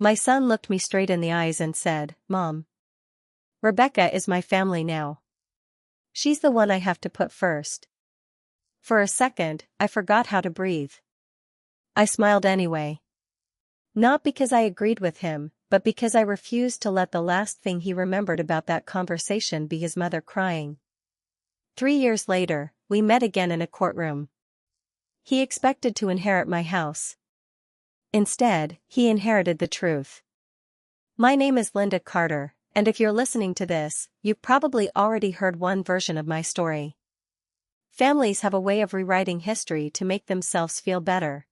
My son looked me straight in the eyes and said, "Mom, Rebecca is my family now. She's the one I have to put first." For a second, I forgot how to breathe. I smiled anyway. Not because I agreed with him, but because I refused to let the last thing he remembered about that conversation be his mother crying. 3 years later, we met again in a courtroom. He expected to inherit my house. Instead, he inherited the truth. My name is Linda Carter, and if you're listening to this, you've probably already heard one version of my story. Families have a way of rewriting history to make themselves feel better.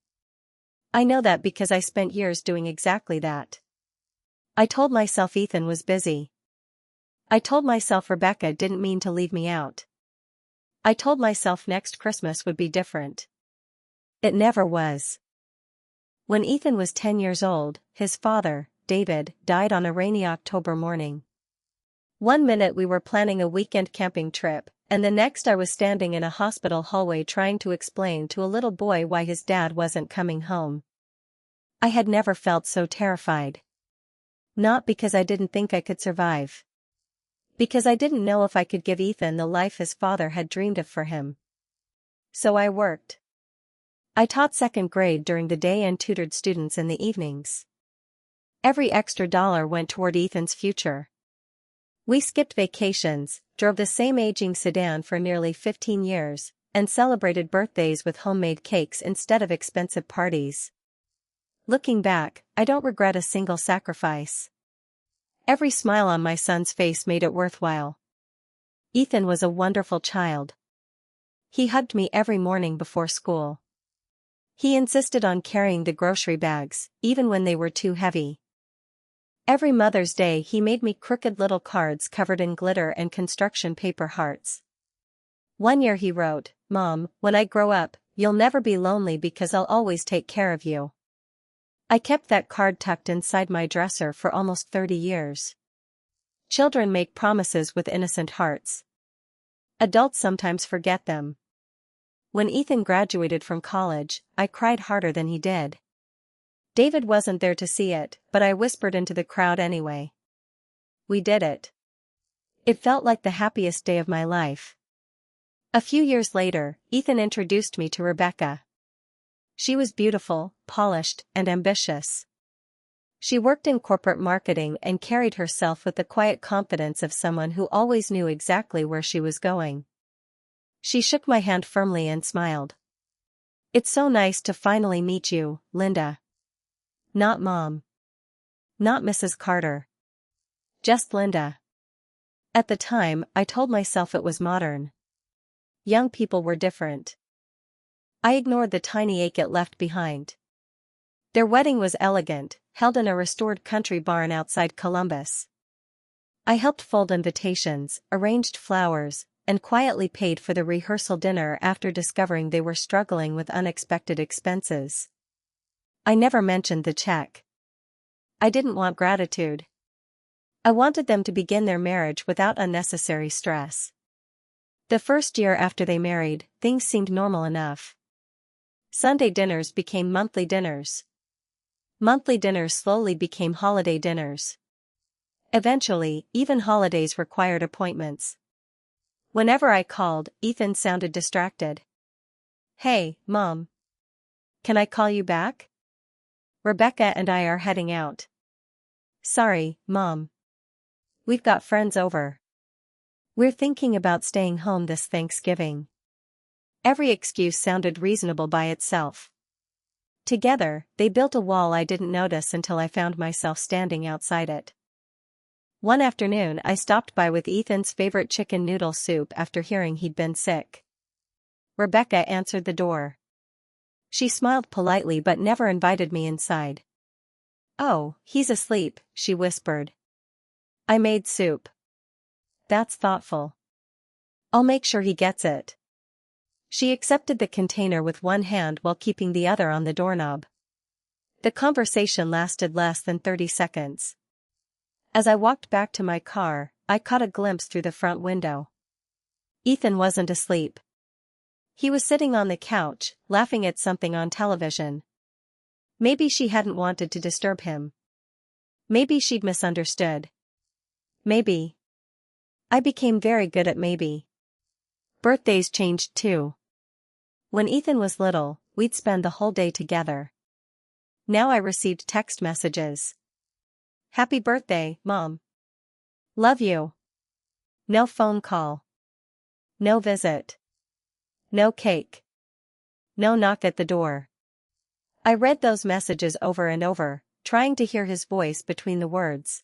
I know that because I spent years doing exactly that. I told myself Ethan was busy. I told myself Rebecca didn't mean to leave me out. I told myself next Christmas would be different. It never was. When Ethan was 10 years old, his father, David, died on a rainy October morning. One minute we were planning a weekend camping trip, and the next I was standing in a hospital hallway trying to explain to a little boy why his dad wasn't coming home. I had never felt so terrified. Not because I didn't think I could survive. Because I didn't know if I could give Ethan the life his father had dreamed of for him. So I worked. I taught second grade during the day and tutored students in the evenings. Every extra dollar went toward Ethan's future. We skipped vacations, drove the same aging sedan for nearly 15 years, and celebrated birthdays with homemade cakes instead of expensive parties. Looking back, I don't regret a single sacrifice. Every smile on my son's face made it worthwhile. Ethan was a wonderful child. He hugged me every morning before school. He insisted on carrying the grocery bags, even when they were too heavy. Every Mother's Day he made me crooked little cards covered in glitter and construction paper hearts. One year he wrote, "Mom, when I grow up, you'll never be lonely because I'll always take care of you." I kept that card tucked inside my dresser for almost 30 years. Children make promises with innocent hearts. Adults sometimes forget them. When Ethan graduated from college, I cried harder than he did. David wasn't there to see it, but I whispered into the crowd anyway. We did it. It felt like the happiest day of my life. A few years later, Ethan introduced me to Rebecca. She was beautiful, polished, and ambitious. She worked in corporate marketing and carried herself with the quiet confidence of someone who always knew exactly where she was going. She shook my hand firmly and smiled. "It's so nice to finally meet you, Linda." Not Mom. Not Mrs. Carter. Just Linda. At the time, I told myself it was modern. Young people were different. I ignored the tiny ache it left behind. Their wedding was elegant, held in a restored country barn outside Columbus. I helped fold invitations, arranged flowers, and quietly paid for the rehearsal dinner after discovering they were struggling with unexpected expenses. I never mentioned the check. I didn't want gratitude. I wanted them to begin their marriage without unnecessary stress. The first year after they married, things seemed normal enough. Sunday dinners became monthly dinners. Monthly dinners slowly became holiday dinners. Eventually, even holidays required appointments. Whenever I called, Ethan sounded distracted. "Hey, Mom. Can I call you back? Rebecca and I are heading out." "Sorry, Mom. We've got friends over. We're thinking about staying home this Thanksgiving." Every excuse sounded reasonable by itself. Together, they built a wall I didn't notice until I found myself standing outside it. One afternoon I stopped by with Ethan's favorite chicken noodle soup after hearing he'd been sick. Rebecca answered the door. She smiled politely but never invited me inside. "Oh, he's asleep," she whispered. "I made soup." "That's thoughtful. I'll make sure he gets it." She accepted the container with one hand while keeping the other on the doorknob. The conversation lasted less than 30 seconds. As I walked back to my car, I caught a glimpse through the front window. Ethan wasn't asleep. He was sitting on the couch, laughing at something on television. Maybe she hadn't wanted to disturb him. Maybe she'd misunderstood. Maybe. I became very good at maybe. Birthdays changed too. When Ethan was little, we'd spend the whole day together. Now I received text messages. Happy birthday, Mom. Love you. No phone call. No visit. No cake. No knock at the door. I read those messages over and over, trying to hear his voice between the words.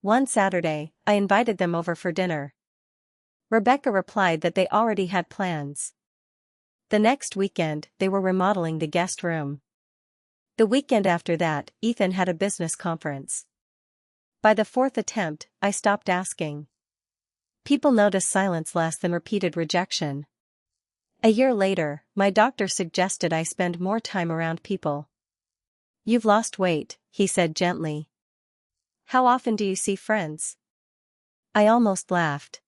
One Saturday, I invited them over for dinner. Rebecca replied that they already had plans. The next weekend, they were remodeling the guest room. The weekend after that, Ethan had a business conference. By the fourth attempt, I stopped asking. People notice silence less than repeated rejection. A year later, my doctor suggested I spend more time around people. You've lost weight, he said gently. How often do you see friends? I almost laughed.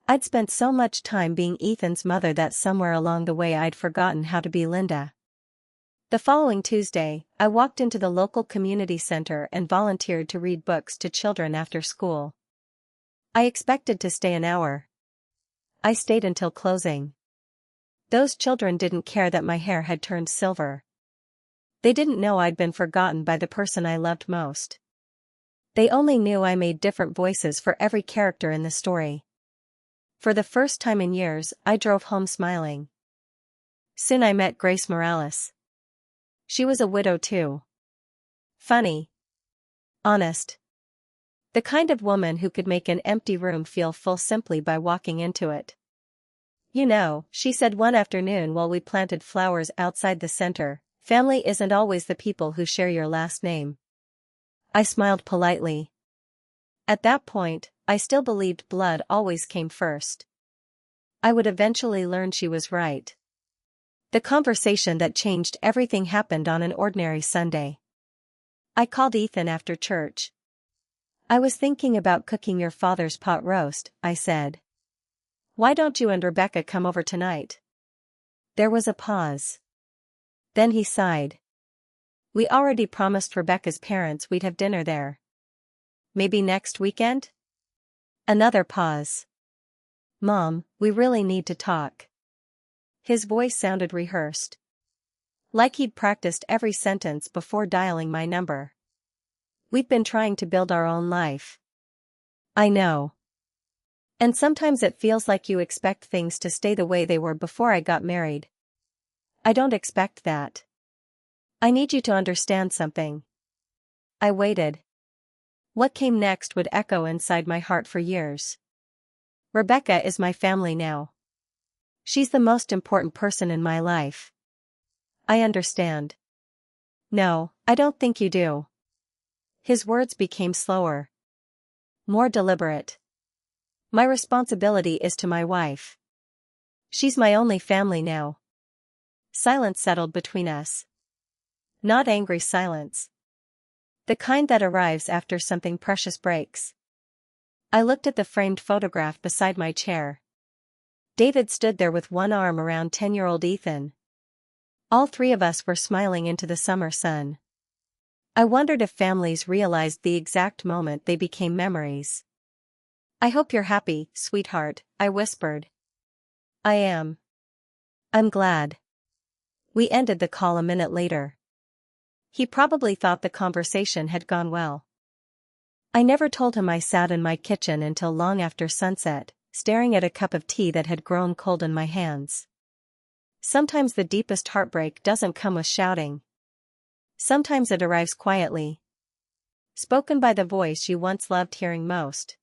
I'd spent so much time being Ethan's mother that somewhere along the way I'd forgotten how to be Linda. The following Tuesday, I walked into the local community center and volunteered to read books to children after school. I expected to stay an hour. I stayed until closing. Those children didn't care that my hair had turned silver. They didn't know I'd been forgotten by the person I loved most. They only knew I made different voices for every character in the story. For the first time in years, I drove home smiling. Soon I met Grace Morales. She was a widow too. Funny. Honest. The kind of woman who could make an empty room feel full simply by walking into it. You know, she said one afternoon while we planted flowers outside the center, family isn't always the people who share your last name. I smiled politely. At that point, I still believed blood always came first. I would eventually learn she was right. The conversation that changed everything happened on an ordinary Sunday. I called Ethan after church. I was thinking about cooking your father's pot roast, I said. Why don't you and Rebecca come over tonight? There was a pause. Then he sighed. We already promised Rebecca's parents we'd have dinner there. Maybe next weekend? Another pause. Mom, we really need to talk. His voice sounded rehearsed. Like he'd practiced every sentence before dialing my number. We've been trying to build our own life. I know. And sometimes it feels like you expect things to stay the way they were before I got married. I don't expect that. I need you to understand something. I waited. What came next would echo inside my heart for years. Rebecca is my family now. She's the most important person in my life. I understand. No, I don't think you do. His words became slower. More deliberate. My responsibility is to my wife. She's my only family now. Silence settled between us. Not angry silence. The kind that arrives after something precious breaks. I looked at the framed photograph beside my chair. David stood there with one arm around 10-year-old Ethan. All three of us were smiling into the summer sun. I wondered if families realized the exact moment they became memories. I hope you're happy, sweetheart, I whispered. I am. I'm glad. We ended the call a minute later. He probably thought the conversation had gone well. I never told him I sat in my kitchen until long after sunset, staring at a cup of tea that had grown cold in my hands. Sometimes the deepest heartbreak doesn't come with shouting. Sometimes it arrives quietly. Spoken by the voice you once loved hearing most.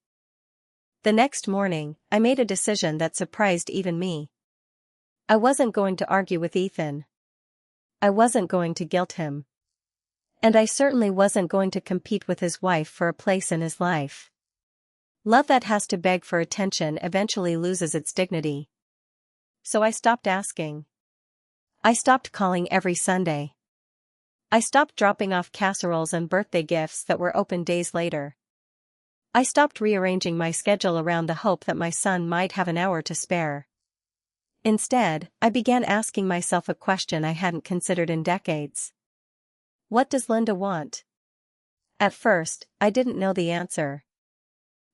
The next morning, I made a decision that surprised even me. I wasn't going to argue with Ethan. I wasn't going to guilt him. And I certainly wasn't going to compete with his wife for a place in his life. Love that has to beg for attention eventually loses its dignity. So I stopped asking. I stopped calling every Sunday. I stopped dropping off casseroles and birthday gifts that were open days later. I stopped rearranging my schedule around the hope that my son might have an hour to spare. Instead, I began asking myself a question I hadn't considered in decades. What does Linda want? At first, I didn't know the answer.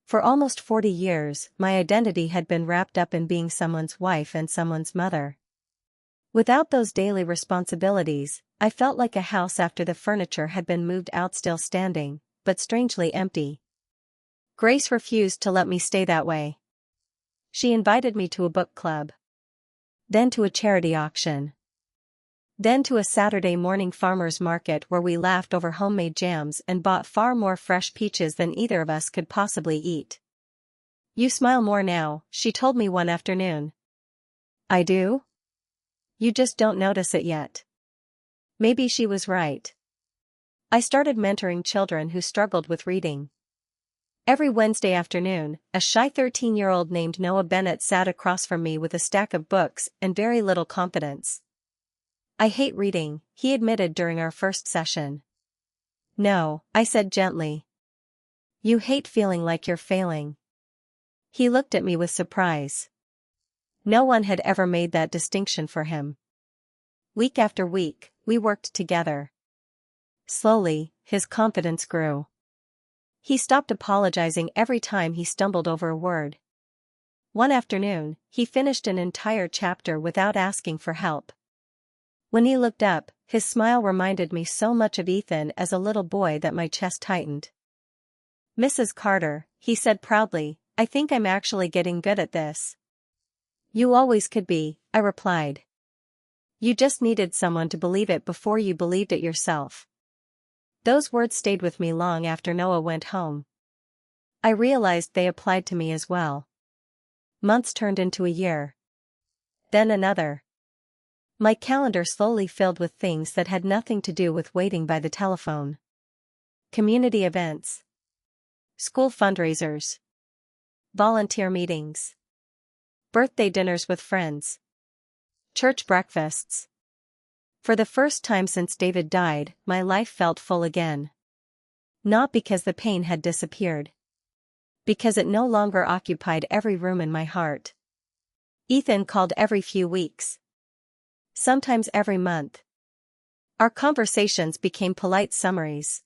For almost 40 years, my identity had been wrapped up in being someone's wife and someone's mother. Without those daily responsibilities, I felt like a house after the furniture had been moved out, still standing, but strangely empty. Grace refused to let me stay that way. She invited me to a book club. Then to a charity auction. Then to a Saturday morning farmer's market where we laughed over homemade jams and bought far more fresh peaches than either of us could possibly eat. "You smile more now," she told me one afternoon. "I do? You just don't notice it yet." Maybe she was right. I started mentoring children who struggled with reading. Every Wednesday afternoon, a shy 13-year-old named Noah Bennett sat across from me with a stack of books and very little confidence. "I hate reading," he admitted during our first session. "No," I said gently. "You hate feeling like you're failing." He looked at me with surprise. No one had ever made that distinction for him. Week after week, we worked together. Slowly, his confidence grew. He stopped apologizing every time he stumbled over a word. One afternoon, he finished an entire chapter without asking for help. When he looked up, his smile reminded me so much of Ethan as a little boy that my chest tightened. "Mrs. Carter," he said proudly, "I think I'm actually getting good at this." "You always could be," I replied. "You just needed someone to believe it before you believed it yourself." Those words stayed with me long after Noah went home. I realized they applied to me as well. Months turned into a year. Then another. My calendar slowly filled with things that had nothing to do with waiting by the telephone. Community events. School fundraisers. Volunteer meetings. Birthday dinners with friends. Church breakfasts. For the first time since David died, my life felt full again. Not because the pain had disappeared. Because it no longer occupied every room in my heart. Ethan called every few weeks. Sometimes every month. Our conversations became polite summaries.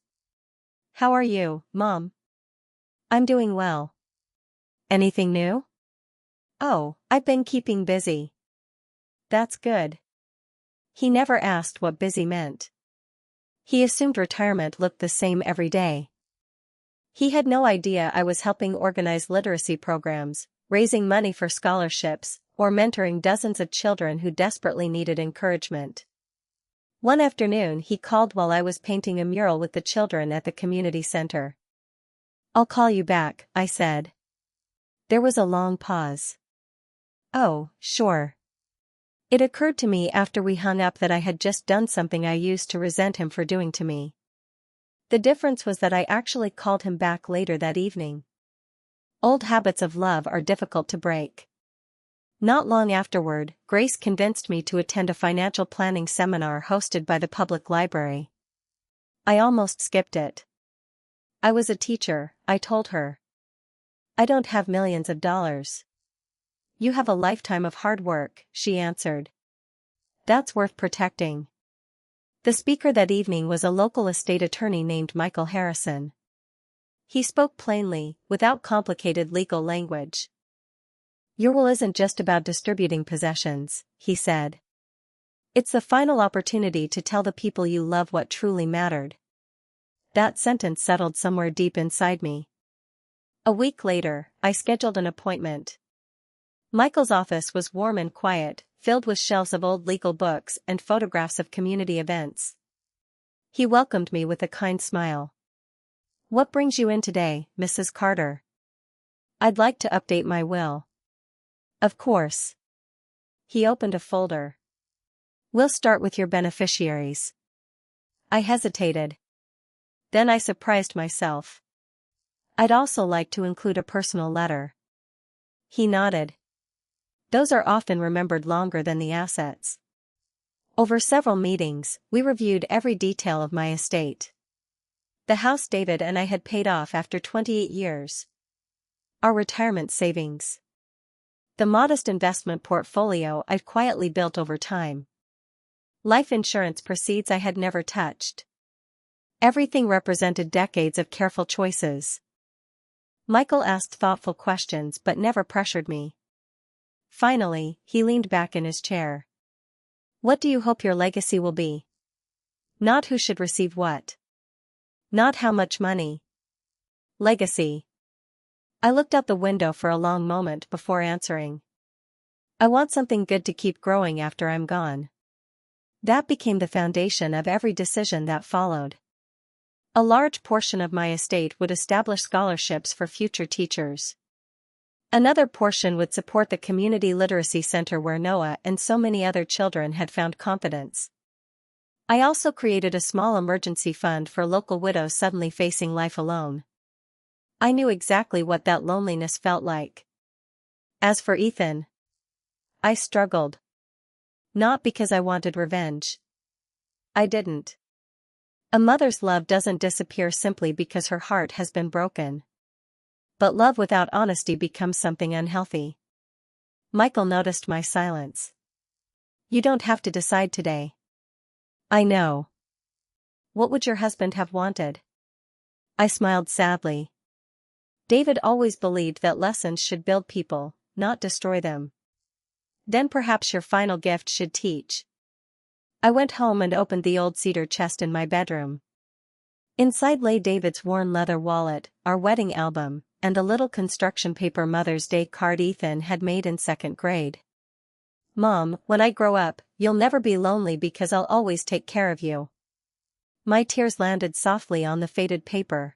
"How are you, Mom?" "I'm doing well." "Anything new?" "Oh, I've been keeping busy." "That's good." He never asked what busy meant. He assumed retirement looked the same every day. He had no idea I was helping organize literacy programs, raising money for scholarships, or mentoring dozens of children who desperately needed encouragement. One afternoon he called while I was painting a mural with the children at the community center. "I'll call you back," I said. There was a long pause. "Oh, sure." It occurred to me after we hung up that I had just done something I used to resent him for doing to me. The difference was that I actually called him back later that evening. Old habits of love are difficult to break. Not long afterward, Grace convinced me to attend a financial planning seminar hosted by the public library. I almost skipped it. "I was a teacher," I told her. "I don't have millions of dollars." "You have a lifetime of hard work," she answered. "That's worth protecting." The speaker that evening was a local estate attorney named Michael Harrison. He spoke plainly, without complicated legal language. "Your will isn't just about distributing possessions," he said. "It's the final opportunity to tell the people you love what truly mattered." That sentence settled somewhere deep inside me. A week later, I scheduled an appointment. Michael's office was warm and quiet, filled with shelves of old legal books and photographs of community events. He welcomed me with a kind smile. "What brings you in today, Mrs. Carter?" "I'd like to update my will." "Of course." He opened a folder. "We'll start with your beneficiaries." I hesitated. Then I surprised myself. "I'd also like to include a personal letter." He nodded. "Those are often remembered longer than the assets." Over several meetings, we reviewed every detail of my estate. The house David and I had paid off after 28 years. Our retirement savings. The modest investment portfolio I'd quietly built over time. Life insurance proceeds I had never touched. Everything represented decades of careful choices. Michael asked thoughtful questions but never pressured me. Finally, he leaned back in his chair. What do you hope your legacy will be? Not who should receive what. Not how much money. Legacy. I looked out the window for a long moment before answering. I want something good to keep growing after I'm gone. That became the foundation of every decision that followed. A large portion of my estate would establish scholarships for future teachers. Another portion would support the community literacy center where Noah and so many other children had found confidence. I also created a small emergency fund for local widows suddenly facing life alone. I knew exactly what that loneliness felt like. As for Ethan, I struggled. Not because I wanted revenge. I didn't. A mother's love doesn't disappear simply because her heart has been broken. But love without honesty becomes something unhealthy. Michael noticed my silence. You don't have to decide today. I know. What would your husband have wanted? I smiled sadly. David always believed that lessons should build people, not destroy them. Then perhaps your final gift should teach. I went home and opened the old cedar chest in my bedroom. Inside lay David's worn leather wallet, our wedding album, and a little construction paper Mother's Day card Ethan had made in second grade. Mom, when I grow up, you'll never be lonely because I'll always take care of you. My tears landed softly on the faded paper.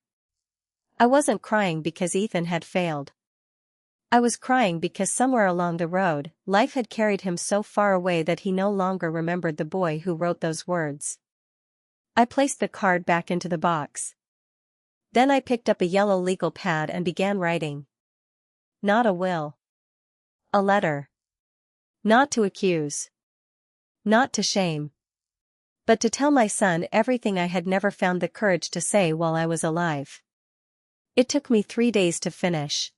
I wasn't crying because Ethan had failed. I was crying because somewhere along the road, life had carried him so far away that he no longer remembered the boy who wrote those words. I placed the card back into the box. Then I picked up a yellow legal pad and began writing. Not a will. A letter. Not to accuse. Not to shame. But to tell my son everything I had never found the courage to say while I was alive. It took me 3 days to finish.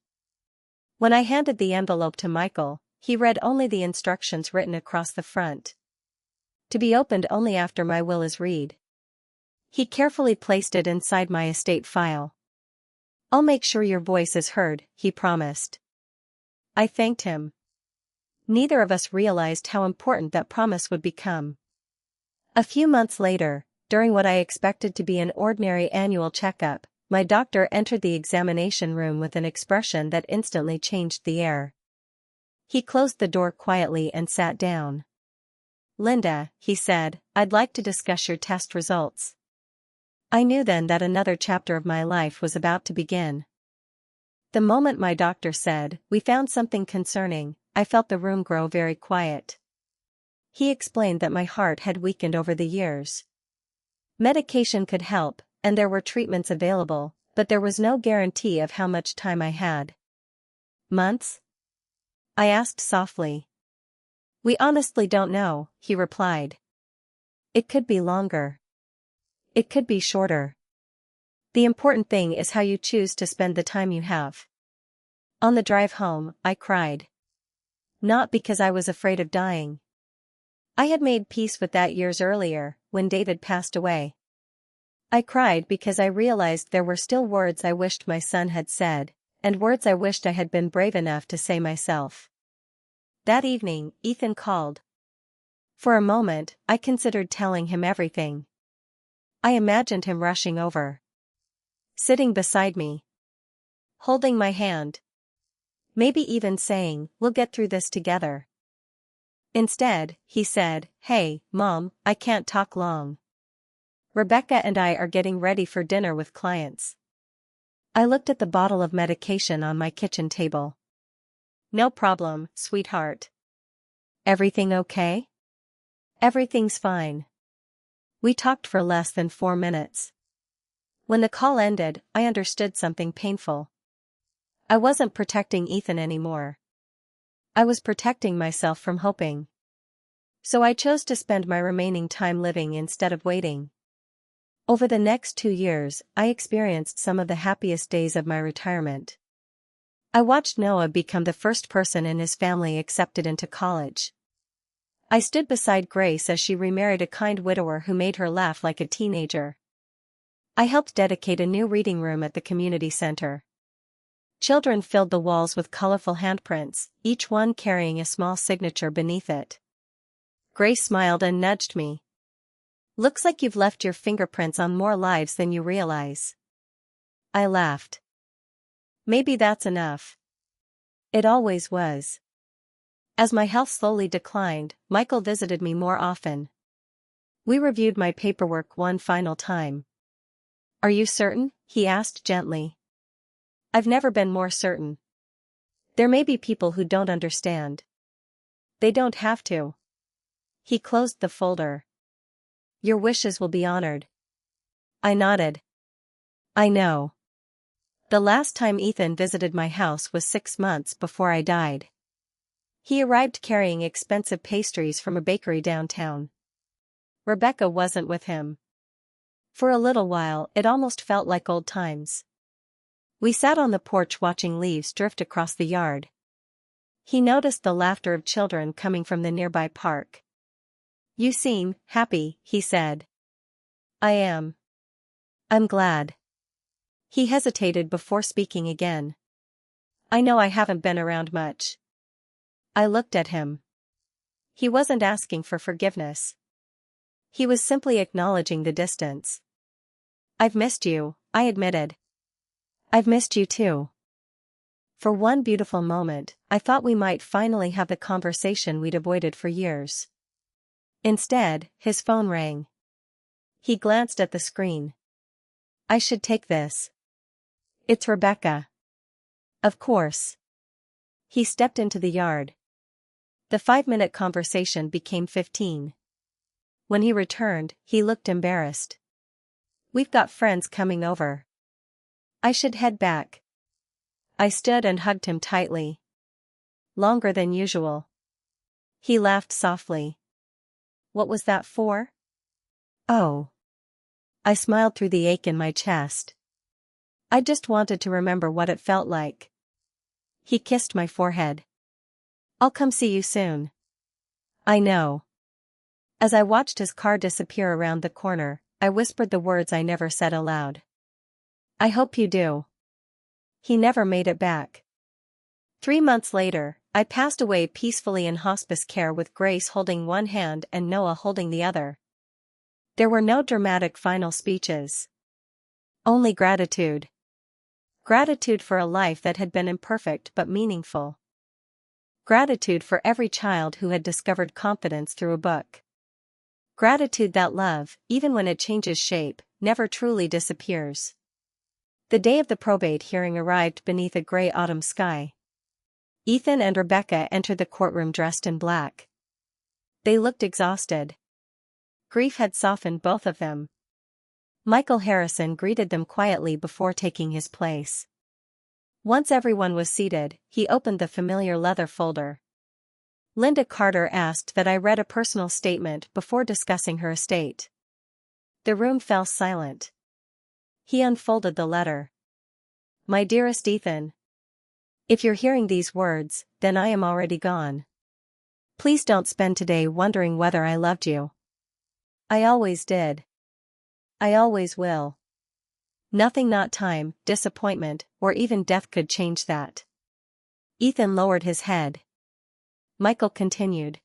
When I handed the envelope to Michael, he read only the instructions written across the front. To be opened only after my will is read. He carefully placed it inside my estate file. I'll make sure your voice is heard, he promised. I thanked him. Neither of us realized how important that promise would become. A few months later, during what I expected to be an ordinary annual checkup, my doctor entered the examination room with an expression that instantly changed the air. He closed the door quietly and sat down. Linda, he said, I'd like to discuss your test results. I knew then that another chapter of my life was about to begin. The moment my doctor said, we found something concerning, I felt the room grow very quiet. He explained that my heart had weakened over the years. Medication could help, and there were treatments available, but there was no guarantee of how much time I had. Months? I asked softly. We honestly don't know, he replied. It could be longer. It could be shorter. The important thing is how you choose to spend the time you have. On the drive home, I cried. Not because I was afraid of dying. I had made peace with that years earlier, when David passed away. I cried because I realized there were still words I wished my son had said, and words I wished I had been brave enough to say myself. That evening, Ethan called. For a moment, I considered telling him everything. I imagined him rushing over. Sitting beside me. Holding my hand. Maybe even saying, we'll get through this together. Instead, he said, Hey, Mom, I can't talk long. Rebecca and I are getting ready for dinner with clients. I looked at the bottle of medication on my kitchen table. No problem, sweetheart. Everything okay? Everything's fine. We talked for less than 4 minutes. When the call ended, I understood something painful. I wasn't protecting Ethan anymore. I was protecting myself from hoping. So I chose to spend my remaining time living instead of waiting. Over the next 2 years, I experienced some of the happiest days of my retirement. I watched Noah become the first person in his family accepted into college. I stood beside Grace as she remarried a kind widower who made her laugh like a teenager. I helped dedicate a new reading room at the community center. Children filled the walls with colorful handprints, each one carrying a small signature beneath it. Grace smiled and nudged me. Looks like you've left your fingerprints on more lives than you realize. I laughed. Maybe that's enough. It always was. As my health slowly declined, Michael visited me more often. We reviewed my paperwork one final time. Are you certain? He asked gently. I've never been more certain. There may be people who don't understand. They don't have to. He closed the folder. Your wishes will be honored. I nodded. I know. The last time Ethan visited my house was 6 months before I died. He arrived carrying expensive pastries from a bakery downtown. Rebecca wasn't with him. For a little while, it almost felt like old times. We sat on the porch watching leaves drift across the yard. He noticed the laughter of children coming from the nearby park. You seem happy, he said. I am. I'm glad. He hesitated before speaking again. I know I haven't been around much. I looked at him. He wasn't asking for forgiveness. He was simply acknowledging the distance. I've missed you, I admitted. I've missed you too. For one beautiful moment, I thought we might finally have the conversation we'd avoided for years. Instead, his phone rang. He glanced at the screen. I should take this. It's Rebecca. Of course. He stepped into the yard. The 5-minute conversation became 15. When he returned, he looked embarrassed. We've got friends coming over. I should head back. I stood and hugged him tightly. Longer than usual. He laughed softly. What was that for? Oh. I smiled through the ache in my chest. I just wanted to remember what it felt like. He kissed my forehead. I'll come see you soon. I know. As I watched his car disappear around the corner, I whispered the words I never said aloud. I hope you do. He never made it back. 3 months later, I passed away peacefully in hospice care with Grace holding one hand and Noah holding the other. There were no dramatic final speeches. Only gratitude. Gratitude for a life that had been imperfect but meaningful. Gratitude for every child who had discovered confidence through a book. Gratitude that love, even when it changes shape, never truly disappears. The day of the probate hearing arrived beneath a gray autumn sky. Ethan and Rebecca entered the courtroom dressed in black. They looked exhausted. Grief had softened both of them. Michael Harrison greeted them quietly before taking his place. Once everyone was seated, he opened the familiar leather folder. Linda Carter asked that I read a personal statement before discussing her estate. The room fell silent. He unfolded the letter. My dearest Ethan. If you're hearing these words, then I am already gone. Please don't spend today wondering whether I loved you. I always did. I always will. Nothing, not time, disappointment, or even death could change that. Ethan lowered his head. Michael continued.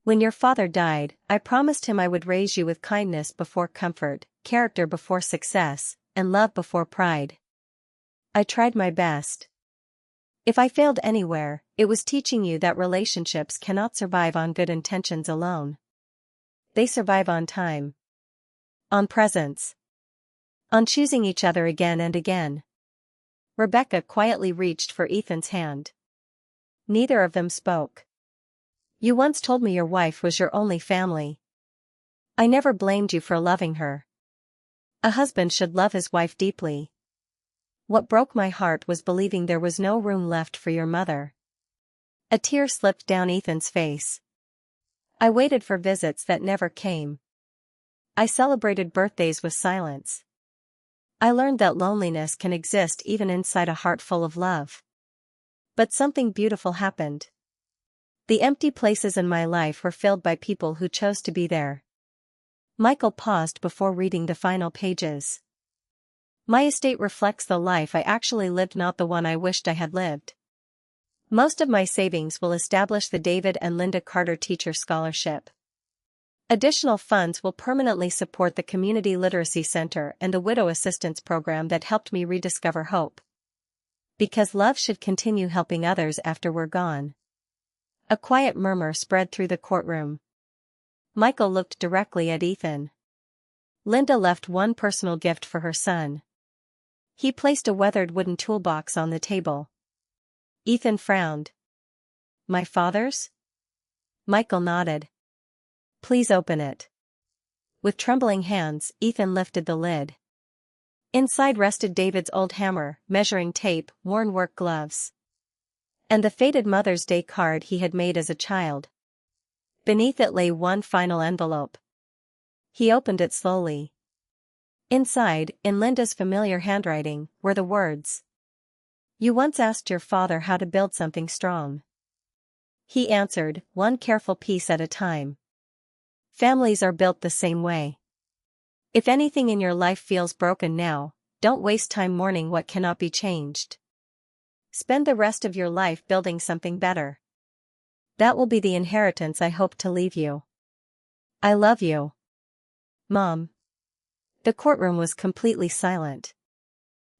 When your father died, I promised him I would raise you with kindness before comfort, character before success, and love before pride. I tried my best. If I failed anywhere, it was teaching you that relationships cannot survive on good intentions alone. They survive on time. On presence. On choosing each other again and again. Rebecca quietly reached for Ethan's hand. Neither of them spoke. You once told me your wife was your only family. I never blamed you for loving her. A husband should love his wife deeply. What broke my heart was believing there was no room left for your mother. A tear slipped down Ethan's face. I waited for visits that never came. I celebrated birthdays with silence. I learned that loneliness can exist even inside a heart full of love. But something beautiful happened. The empty places in my life were filled by people who chose to be there. Michael paused before reading the final pages. My estate reflects the life I actually lived, not the one I wished I had lived. Most of my savings will establish the David and Linda Carter Teacher Scholarship. Additional funds will permanently support the Community Literacy Center and the Widow Assistance Program that helped me rediscover hope. Because love should continue helping others after we're gone. A quiet murmur spread through the courtroom. Michael looked directly at Ethan. Linda left one personal gift for her son. He placed a weathered wooden toolbox on the table. Ethan frowned. My father's? Michael nodded. Please open it. With trembling hands, Ethan lifted the lid. Inside rested David's old hammer, measuring tape, worn work gloves, and the faded Mother's Day card he had made as a child. Beneath it lay one final envelope. He opened it slowly. Inside, in Linda's familiar handwriting, were the words. You once asked your father how to build something strong. He answered, one careful piece at a time. Families are built the same way. If anything in your life feels broken now, don't waste time mourning what cannot be changed. Spend the rest of your life building something better. That will be the inheritance I hope to leave you. I love you. Mom. The courtroom was completely silent.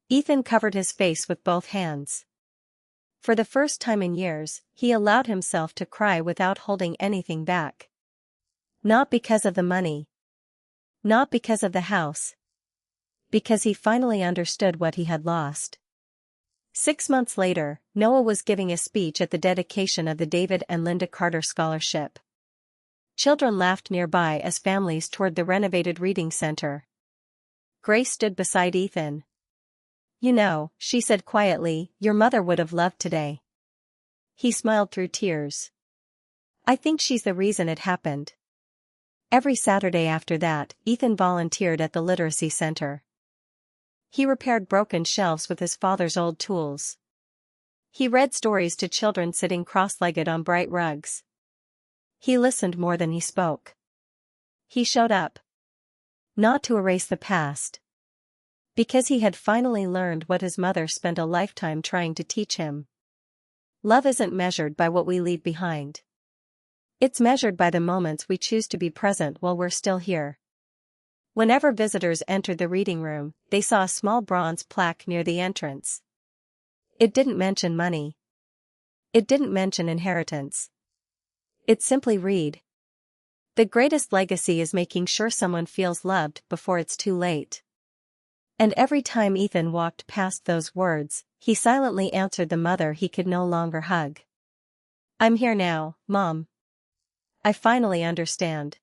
Ethan covered his face with both hands. For the first time in years, he allowed himself to cry without holding anything back. Not because of the money. Not because of the house. Because he finally understood what he had lost. 6 months later, Noah was giving a speech at the dedication of the David and Linda Carter Scholarship. Children laughed nearby as families toured the renovated reading center. Grace stood beside Ethan. You know, she said quietly, your mother would have loved today. He smiled through tears. I think she's the reason it happened. Every Saturday after that, Ethan volunteered at the literacy center. He repaired broken shelves with his father's old tools. He read stories to children sitting cross-legged on bright rugs. He listened more than he spoke. He showed up. Not to erase the past. Because he had finally learned what his mother spent a lifetime trying to teach him. Love isn't measured by what we leave behind. It's measured by the moments we choose to be present while we're still here. Whenever visitors entered the reading room, they saw a small bronze plaque near the entrance. It didn't mention money. It didn't mention inheritance. It simply read. The greatest legacy is making sure someone feels loved before it's too late. And every time Ethan walked past those words, he silently answered the mother he could no longer hug. I'm here now, Mom. I finally understand.